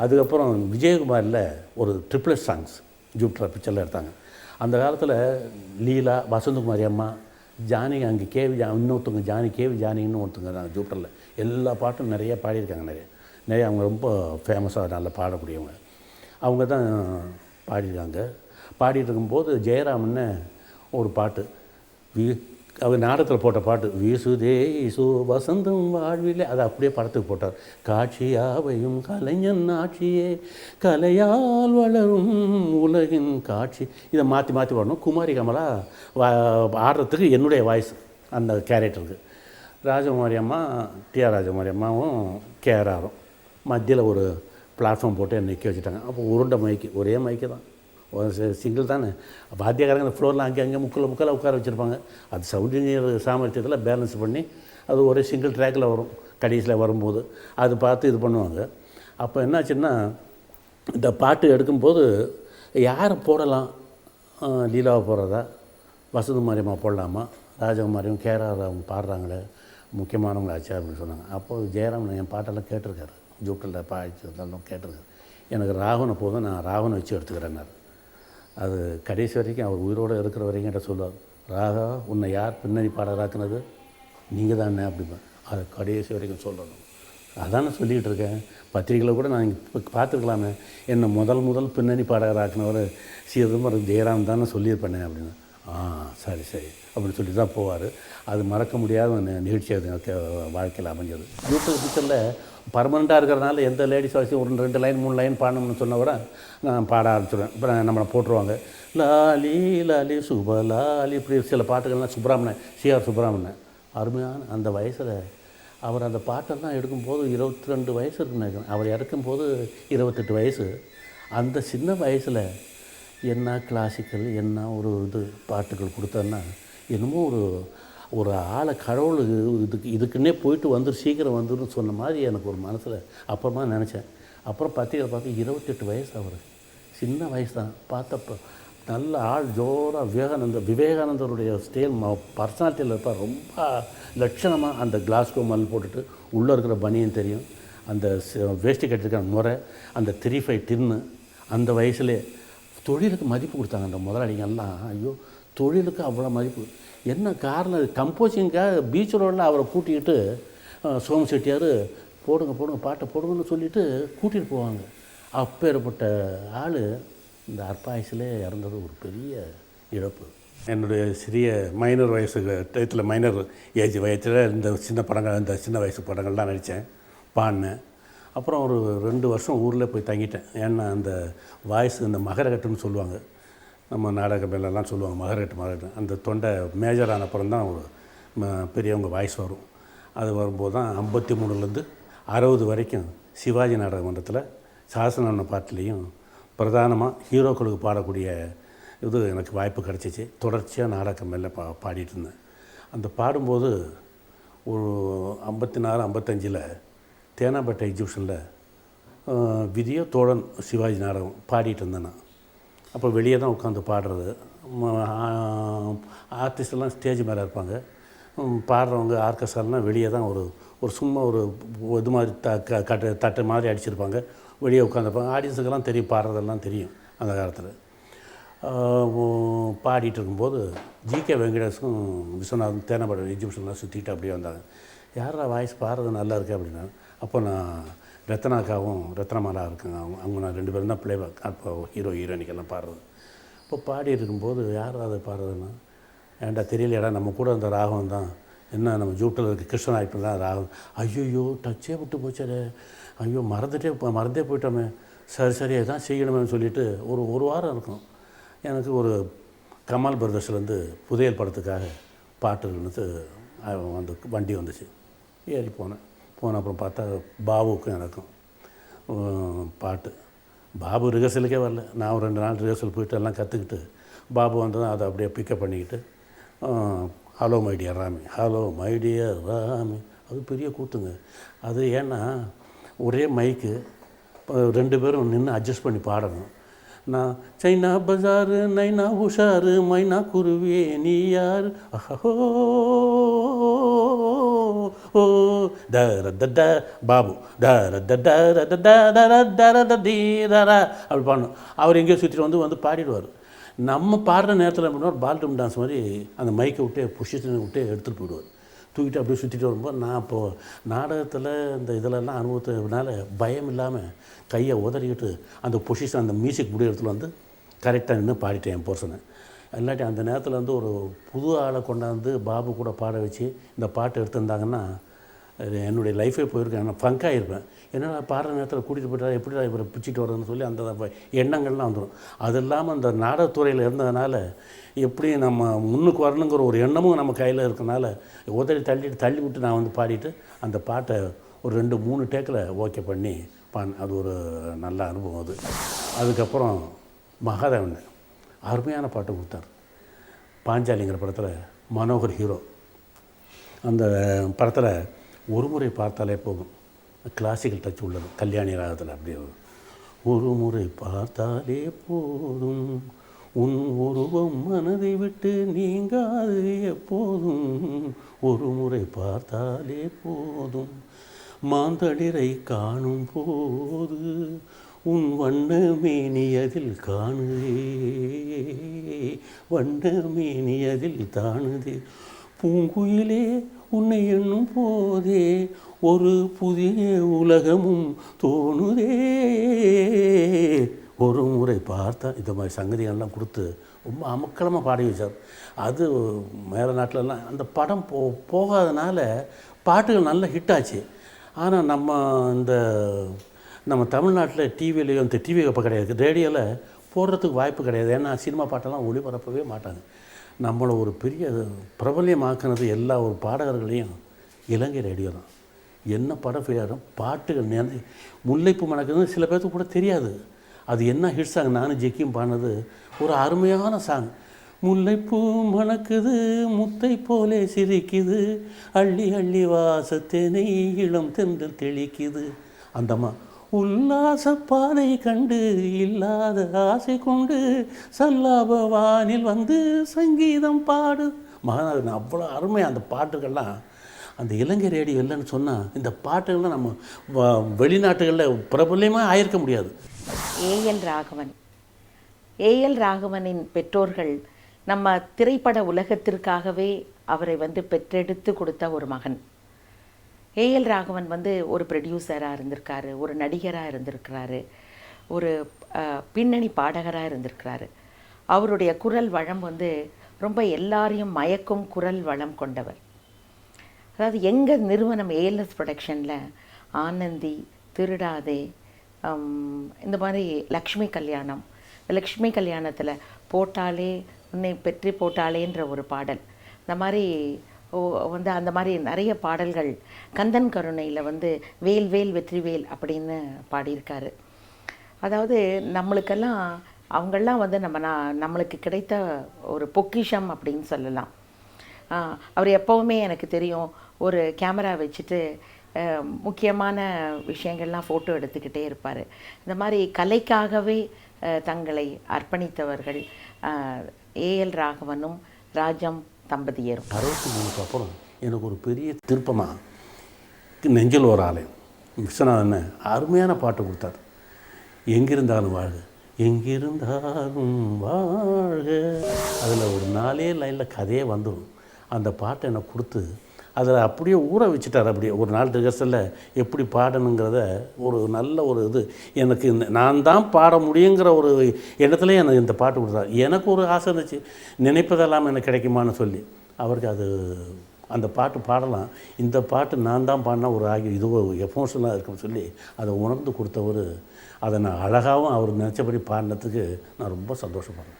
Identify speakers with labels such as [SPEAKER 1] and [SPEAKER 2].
[SPEAKER 1] அதுக்கப்புறம் விஜயகுமாரில் ஒரு triplet songs ஜூப்டர் பிக்சரில் எடுத்தாங்க. அந்த காலத்தில் லீலா, வசந்தகுமாரி அம்மா, ஜானகி, அங்கே இன்னொருத்தவங்க கேவி ஜானின்னு ஒருத்தவங்க தான் ஜூப்டரில் எல்லா பாட்டும் நிறைய பாடியிருக்காங்க. நிறைய அவங்க ரொம்ப ஃபேமஸாக நல்லா பாடக்கூடியவங்க. அவங்க தான் பாடியிருக்காங்க. பாடிட்டு இருக்கும்போது ஜெயராமன்னு ஒரு பாட்டு அவர் நாடகத்தில் போட்ட பாட்டு, வீசுதே இசு வசந்தம் வாழ்விலே, அதை அப்படியே படத்துக்கு போட்டார். காட்சியாவையும் கலைஞன் ஆட்சியே, கலையால் வளரும் உலகின் காட்சி. இதை மாற்றி பாடணும். குமாரி கமலா ஆடுறதுக்கு என்னுடைய வாய்ஸ் அந்த கேரக்டருக்கு. ராஜகுமாரி அம்மா, டிஆர் ராஜகுமாரி அம்மாவும் கேஆரும் மத்தியில் ஒரு பிளாட்ஃபார்ம் போட்டு என்னை நிற்க வச்சுட்டாங்க. அப்போ உருண்டை மைக்கு, ஒரே மைக்கு தான், சிங்கிள் தானே. வாத்தியக்காரங்க அந்த ஃப்ளோரில் அங்கே முக்கில் உட்கார வச்சுருப்பாங்க. அது சவுண்ட் இன்ஜினியர் சாமர்த்தியத்தில் பேலன்ஸ் பண்ணி அது ஒரே சிங்கிள் ட்ராக்கில் வரும். கடைசியில் வரும்போது அது பார்த்து இது பண்ணுவாங்க. அப்போ என்னாச்சுன்னா, இந்த பாட்டு எடுக்கும்போது யாரை போடலாம், லீலாவை போடுறதா, வசந்தகுமாரியம்மா போடலாமா, ராஜகுமாரியும் கேஆர் அவங்க பாடுறாங்களே, முக்கியமானவங்க ஆச்சு அப்படின்னு சொன்னாங்க. அப்போது ஜெயராமன் என் பாட்டெல்லாம் கேட்டிருக்காரு, ஜூப்டரில் பாடிச்சதெல்லாம் கேட்டிருக்காரு. எனக்கு ராகவனை போதும், நான் ராகவனை வச்சு எடுத்துக்கிறேன்னாரு. அது கடைசி வரைக்கும் அவர் உயிரோடு இருக்கிற வரைக்கும் என்கிட்ட சொல்லுவார், ராகா உன்னை யார் பின்னணி பாடகராக்குனது, நீங்கள் தானே அப்படிப்பேன். அதை கடைசி வரைக்கும் சொல்லணும். அதானே சொல்லிகிட்டு இருக்கேன். பத்திரிகையில் கூட நான் இப்போ பார்த்துருக்கலாமே, என்னை முதல் பின்னணி பாடகராக்குனவர் சிதம்பரம் ஜெயராம் தானே சொல்லியிருப்பேனே அப்படின்னு. சரி அப்படின்னு சொல்லி தான் போவார். அது மறக்க முடியாத நிகழ்ச்சி அது வாழ்க்கையில் அமைஞ்சது. யூடியூப் பிக்சரில் பர்மனெண்ட்டாக இருக்கிறதுனால எந்த லேடிஸ் வாய்ஸும் ஒரு 2 லைன் 3 லைன் பாடணும்னு சொன்ன கூட நான் பாட ஆரம்பிச்சிடுவேன். இப்போ நம்மளை போட்டுருவாங்க, லாலி லாலி சுபலாலி, இப்படி சில பாட்டுகள்லாம் சுப்பிரமணியன், சிஆர் சுப்பிரமணியன் அருமையான அந்த வயசில் அவர் அந்த பாட்டெல்லாம் எடுக்கும்போது 22 வயசு இருக்குன்னு நினைக்கிறேன். அவர் இறக்கும்போது 28 வயசு. அந்த சின்ன வயசில் என்ன கிளாசிக்கல், என்ன ஒரு பாட்டுகள் கொடுத்தேன்னா, என்னமோ ஒரு ஆளை கடவுள் இதுக்குன்னே போயிட்டு சீக்கிரம் வந்துடும் சொன்ன மாதிரி எனக்கு ஒரு மனசில் அப்புறமா நினச்சேன். அப்புறம் பத்திரிகையில் பார்த்து 28 வயசு, அவர் சின்ன வயசு தான். பார்த்தப்போ நல்ல ஆள் ஜோராக விவேகானந்தருடைய பர்சனாலிட்டியில் இருப்பார். ரொம்ப லட்சணமாக அந்த கிளாஸ்கோ மல் போட்டுட்டு உள்ளே இருக்கிற பனியன் தெரியும், அந்த வேஷ்டி கட்டிருக்கிற முறை, அந்த 3-5 டின்னு. அந்த வயசுலே தொழிலுக்கு மதிப்பு கொடுத்தாங்க அந்த முதலாளிங்கெல்லாம். ஐயோ, தொழிலுக்கு அவ்வளோ மதிப்பு. என்ன காரணம், கம்போசிங்காக பீச் ரோடில் அவரை கூட்டிக்கிட்டு சோம செட்டியார் போடுங்க பாட்டை போடுங்கன்னு சொல்லிவிட்டு கூட்டிகிட்டு போவாங்க. அப்பேற்பட்ட ஆள் இந்த அற்பாயுசிலே இறந்தது ஒரு பெரிய இழப்பு. என்னுடைய சிறிய மைனர் வயசு டயத்தில், மைனர் ஏஜ் வயசில் இந்த சின்ன வயசு படங்கள்லாம் நடித்தேன், பாடினேன். அப்புறம் ஒரு 2 வருஷம் ஊரில் போய் தங்கிட்டேன். ஏன்னா அந்த வாய்ஸ், இந்த மகரகட்டுன்னு சொல்லுவாங்க, நம்ம நாடக மேலெல்லாம் சொல்லுவாங்க மகரகட்டு. அந்த தொண்டை மேஜர் ஆன அப்புறம் தான் ஒரு பெரியவங்க வாய்ஸ் வரும். அது வரும்போது தான் 53லேருந்து 60 வரைக்கும் சிவாஜி நாடக மன்றத்தில் சாசன பாட்டிலையும் பிரதானமாக ஹீரோக்களுக்கு பாடக்கூடிய எனக்கு வாய்ப்பு கிடச்சிச்சு. தொடர்ச்சியாக நாடகம் மேலே பாடிட்டு இருந்தேன். அந்த பாடும்போது ஒரு 54, 55 தேனாம்பேட்டை எக்ஸிபிஷனில் விதியோ தோழன் சிவாஜி நாடகம் பாடிட்டு இருந்தேன் நான். அப்போ வெளியே தான் உட்காந்து பாடுறது. ஆர்டிஸ்டெல்லாம் ஸ்டேஜ் மேலே இருப்பாங்க, பாடுறவங்க ஆர்கெஸ்ட்ராலாம் வெளியே தான் ஒரு சும்மா ஒரு இது மாதிரி தட்டு மாதிரி அடிச்சிருப்பாங்க, வெளியே உட்காந்துருப்பாங்க. ஆடியன்ஸுக்கெல்லாம் தெரியும், பாடுறதெல்லாம் தெரியும். அந்த காலத்தில் பாடிட்டு இருக்கும்போது ஜிகே வெங்கடேஷும் விஸ்வநாதன் தேனாம்பேட்டை எக்ஸிபிஷன்லாம் சுற்றிட்டு அப்படியே வந்தாங்க. யாரா வாய்ஸ் பாடுறது நல்லா இருக்குது அப்படின்னா, அப்போ நான் ரத்னமாலா இருக்குங்க, அவங்க நான் 2 பேரும் தான் பிளேபேக், அப்போ ஹீரோயினிக்கெல்லாம் பாடுறது. இப்போ பாடி இருக்கும்போது யார் அதை பாடுறதுன்னா, ஏன்டா தெரியலையாடா, நம்ம கூட அந்த ராகம் தான், என்ன நம்ம ஜூப்டரில் இருக்க கிருஷ்ணநாயக்கன் தான் ராகம். ஐயோ டச்சே விட்டு போச்சாரு, ஐயோ மறந்தே போயிட்டோமே, சரி எதான் செய்யணுமேனு சொல்லிவிட்டு ஒரு வாரம் இருக்கும். எனக்கு ஒரு கமால் பிரதர்ஸ்லேருந்து புதையல் படத்துக்காக பாட்டுன்னு அந்த வண்டி வந்துச்சு. ஏறி போனேன். அப்புறம் பார்த்தா பாபுக்கும் எனக்கும் பாட்டு. பாபு ரிஹர்சலுக்கே வரல. நான் ஒரு 2 நாள் ரிஹர்சல் போயிட்டு எல்லாம் கற்றுக்கிட்டு, பாபு வந்ததும் அதை அப்படியே பிக்கப் பண்ணிக்கிட்டு, ஹலோ மை டியர் ராமி, அது பெரிய கூத்துங்க. அது ஏன்னா ஒரே மைக்கு, 2 பேரும் நின்று அட்ஜஸ்ட் பண்ணி பாடணும். நான் சைனா பஜாரு நைனா உஷாரு மைனா குருவியே நீ யார், அஹோ ஓ த த த பாபு த த த த த த த தீரா அப்படி பாடணும். அவர் எங்கேயோ சுற்றிட்டு வந்து பாடிடுவார். நம்ம பாடுற நேரத்தில் என்ன பண்ணுவார், பால்ரூம் டான்ஸ் மாதிரி அந்த மைக்கை விட்டு பொசிஷனை விட்டு எடுத்துகிட்டு போயிடுவார். தூக்கிட்டு அப்படியே சுற்றிட்டு வரும்போது நான் இப்போது நாடகத்தில் இந்த இதிலெல்லாம் அனுபவத்தினால பயம் இல்லாமல் கையை உதறிக்கிட்டு அந்த பொசிஷன் அந்த மியூசிக் முடியறதுல கரெக்டாக நின்று பாடிட்டேன் என் போர்ஷனை. இல்லாட்டி அந்த நேரத்தில் ஒரு புது ஆளை கொண்டாந்து பாபு கூட பாட வச்சு இந்த பாட்டு எடுத்திருந்தாங்கன்னா என்னுடைய லைஃபே போயிருக்கேன். நான் ஃபங்காக இருப்பேன். ஏன்னா பாடுற நேரத்தில் கூட்டிகிட்டு போய்ட்டா எப்படிடா இவரை பிடிச்சிட்டு வர்றதுன்னு சொல்லி அந்த எண்ணங்கள்லாம் வந்துடும். அது இல்லாமல் அந்த நாடகத்துறையில் இருந்ததுனால எப்படி நம்ம முன்னுக்கு வரணுங்கிற ஒரு எண்ணமும் நம்ம கையில் இருக்கனால உதறி தள்ளி விட்டு நான் பாடிட்டு அந்த பாட்டை ஒரு 2-3 டேக்கில் ஓகே பண்ணி அது ஒரு நல்ல அனுபவம் அது. அதுக்கப்புறம் மகாதேவன் அருமையான பாட்டு கொடுத்தார். பாஞ்சாலிங்கிற படத்தில் மனோகர் ஹீரோ. அந்த படத்தில் ஒரு முறை பார்த்தாலே போதும், கிளாசிக்கல் டச் உள்ளது, கல்யாணி ராகத்தில் அப்படியே ஒரு முறை பார்த்தாலே போதும் உன் உருவம் மனதை விட்டு நீங்காது எப்போதும் ஒரு முறை பார்த்தாலே போதும் மாந்தளிரை காணும் போது உன் வண்ண மேனியதில் காணுதே வண்ண மேனியதில் தாணுதே பூங்குயிலே உன்னை எண்ணும் போதே ஒரு புதிய உலகமும் தோணுதே ஒரு முறை பார்த்தா இந்த மாதிரி சங்கதிகள்லாம் கொடுத்து ரொம்ப அமக்கலமாக பாடி வச்சார். அது மேலே நாட்டிலலாம் அந்த படம் போகாதனால பாட்டுகள் நல்ல ஹிட் ஆச்சு. ஆனால் நம்ம தமிழ்நாட்டில் டிவிலையும் இந்த டிவி அப்போ கிடையாது, ரேடியோவில் போடுறதுக்கு வாய்ப்பு கிடையாது. ஏன்னா சினிமா பாட்டெல்லாம் ஒளிபரப்பவே மாட்டாங்க. நம்மளை ஒரு பெரிய பிரபல்யமாக்குனது எல்லா ஒரு பாடகர்களையும் இலங்கை ரேடியோ தான். என்ன படம் ஃபெயிலாகும் பாட்டுகள் முல்லைப்பூ மணக்குதுன்னு சில பேர்த்துக்கு கூட தெரியாது. அது என்ன ஹிட் சாங், நானும் ஜெக்கியும் பாடினது ஒரு அருமையான சாங். முல்லைப்பூ மணக்குது முத்தை போலே சிரிக்குது அள்ளி அள்ளி வாசத்தேனை இளம் தென்றல் தெளிக்குது அந்தம்மா உல்லாச பாதை கண்டு இல்லாத ஆசை கொண்டு சல்லாப வானில் சங்கீதம் பாடு மகாநாதன். அவ்வளோ அருமை அந்த பாட்டுகள்லாம். அந்த இலங்கை ரேடியோ இல்லைன்னு சொன்னால் இந்த பாட்டுகள்லாம் நம்ம வெளிநாட்டுகளில் பிரபல்யமாக ஆயிருக்க முடியாது.
[SPEAKER 2] ஏஎல் ராகவனின் பெற்றோர்கள் நம்ம திரைப்பட உலகத்திற்காகவே அவரை பெற்றெடுத்து கொடுத்த ஒரு மகன். ஏஎல் ராகவன் ஒரு ப்ரொடியூசராக இருந்திருக்காரு, ஒரு நடிகராக இருந்திருக்கிறாரு, ஒரு பின்னணி பாடகராக இருந்திருக்கிறாரு. அவருடைய குரல் வளம் ரொம்ப எல்லாரையும் மயக்கும் குரல் வளம் கொண்டவர். அதாவது எங்கள் நிறுவனம் ஏஎல்எஸ் ப்ரொடக்ஷனில் ஆனந்தி, திருடாதே, இந்த மாதிரி லக்ஷ்மி கல்யாணத்தில் போட்டாலே உன்னை பெற்றி போட்டாலேன்ற ஒரு பாடல், இந்த மாதிரி அந்த மாதிரி நிறைய பாடல்கள், கந்தன் கருணையில் வேல் வேல் வெற்றிவேல் அப்படின்னு பாடியிருக்காரு. அதாவது நம்மளுக்கெல்லாம் அவங்கெல்லாம் நம்மளுக்கு கிடைத்த ஒரு பொக்கிஷம் அப்படின்னு சொல்லலாம். அவர் எப்போவுமே எனக்கு தெரியும் ஒரு கேமரா வச்சுட்டு முக்கியமான விஷயங்கள்லாம் ஃபோட்டோ எடுத்துக்கிட்டே இருப்பார். இந்த மாதிரி கலைக்காகவே தங்களை அர்ப்பணித்தவர்கள் ஏஎல் ராகவனும் ராஜம் தம்பதியரும்.
[SPEAKER 1] 63க்கு அப்புறம் எனக்கு ஒரு பெரிய திருப்பமாக நெஞ்சில் ஒரு ஆலயம் விஸ்வநாதன் அருமையான பாட்டு கொடுத்தார். எங்கிருந்தாலும் வாழ்க எங்கிருந்தாலும் வாழ்க. அதில் ஒரு 4 லைனில் கதையே வந்துடும். அந்த பாட்டை எனக்கு கொடுத்து அதில் அப்படியே ஊற வச்சுட்டார். அப்படியே ஒரு நாள் ரிஹர்சலில் எப்படி பாடணுங்கிறத ஒரு நல்ல ஒரு இது எனக்கு நான் தான் பாட முடியுங்கிற ஒரு எண்ணத்துலேயே எனக்கு இந்த பாட்டு கொடுத்தார். எனக்கு ஒரு ஆசை இருந்துச்சு, நினைப்பதெல்லாம் எனக்கு கிடைக்குமான்னு சொல்லி. அவருக்கு அது அந்த பாட்டு பாடலாம், இந்த பாட்டு நான் தான் பாடினா ஒரு இதுவோ எமோஷனலாக இருக்குன்னு சொல்லி அதை உணர்ந்து கொடுத்தவர். அதை நான் அழகாகவும் அவர் நினச்சபடி பாடினதுக்கு நான் ரொம்ப சந்தோஷப்படுறேன்.